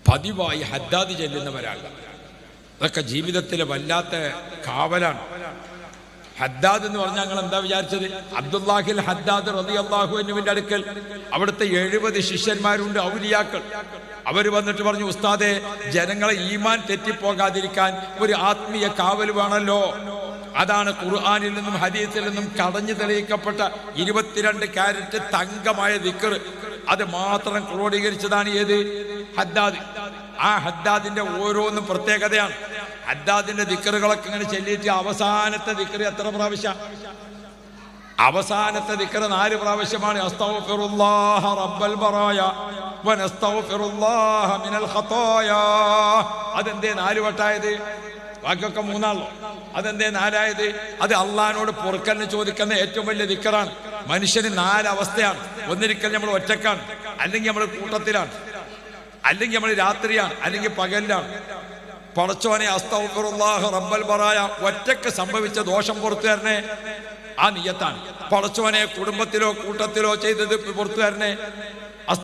പതിവായി ഹദ്ദാദ് ചെല്ലുന്നവരാണ്. അതൊക്കെ ജീവിതത്തിലെ വല്ലാത്ത കാവലാണ്. ഹദ്ദാദ് എന്ന് പറഞ്ഞാൽ ഞങ്ങൾ എന്താ വിചാരിച്ചത്? അബ്ദുല്ലാഹിൽ ഹദ്ദാദ് റളിയല്ലാഹു അൻഹുവിന്റെ അടുക്കൽ അവിടുത്തെ 70 ശിഷ്യന്മാരുണ്ട്, ഔലിയാക്കൾ. അവർ വന്നിട്ട് പറഞ്ഞു, ഉസ്താദെ, ജനങ്ങളെ ഈമാൻ തെറ്റിപ്പോകാതിരിക്കാൻ ഒരു ആത്മീയ കാവൽ വേണമല്ലോ. അതാണ് ഖുർആനിൽ നിന്നും ഹദീസിൽ നിന്നും കടഞ്ഞു തെളിയിക്കപ്പെട്ട 22 കാരറ്റ് തങ്കമായ ദിക്ർ. അത് മാത്രം ക്രോഡീകരിച്ചതാണ് ഏത്? ഹദ്ദാദ്. ആ ഹദ്ദാദിന്റെ ഓരോന്നും പ്രത്യേകതയാണ്. ഹദ്ദാദിന്റെ ദിക്റുകളൊക്കെ ഇങ്ങനെ ചൊല്ലിയിട്ട് അവസാനത്തെ ദിക്ർ എത്ര പ്രാവശ്യം? അവസാനത്തെ ദിക്ർ 4 പ്രാവശ്യമാണ്. അസ്തഗ്ഫിറുല്ലാഹ റബ്ബൽ ബറായ വനസ്തഗ്ഫിറുല്ലാഹ മിനൽ ഖതായ. അതെന്തേ 4 വട്ടായത്? ബാക്കിയൊക്കെ 3 അതെന്തേ 4 അത് അള്ളാഹിനോട് പൊറുക്കലിന് ചോദിക്കുന്ന ഏറ്റവും വലിയ ദിക്റാണ്. മനുഷ്യന് 4 അവസ്ഥയാണ്. ഒന്നിരിക്കൽ നമ്മൾ ഒറ്റക്കാണ്, അല്ലെങ്കിൽ നമ്മൾ കൂട്ടത്തിലാണ്, അല്ലെങ്കിൽ നമ്മൾ രാത്രിയാണ്, അല്ലെങ്കിൽ പകലിലാണ്. പടച്ചോനെ, അസ്തഗ്ഫിറുല്ലാഹ റബ്ബൽ ബറായ, ഒറ്റക്ക് സംഭവിച്ച ദോഷം പുറത്തു തരണേ, ആ നിയ്യത്താണ്. പടച്ചോനെ, കുടുംബത്തിലോ കൂട്ടത്തിലോ ചെയ്തത് പുറത്തു തരണേ.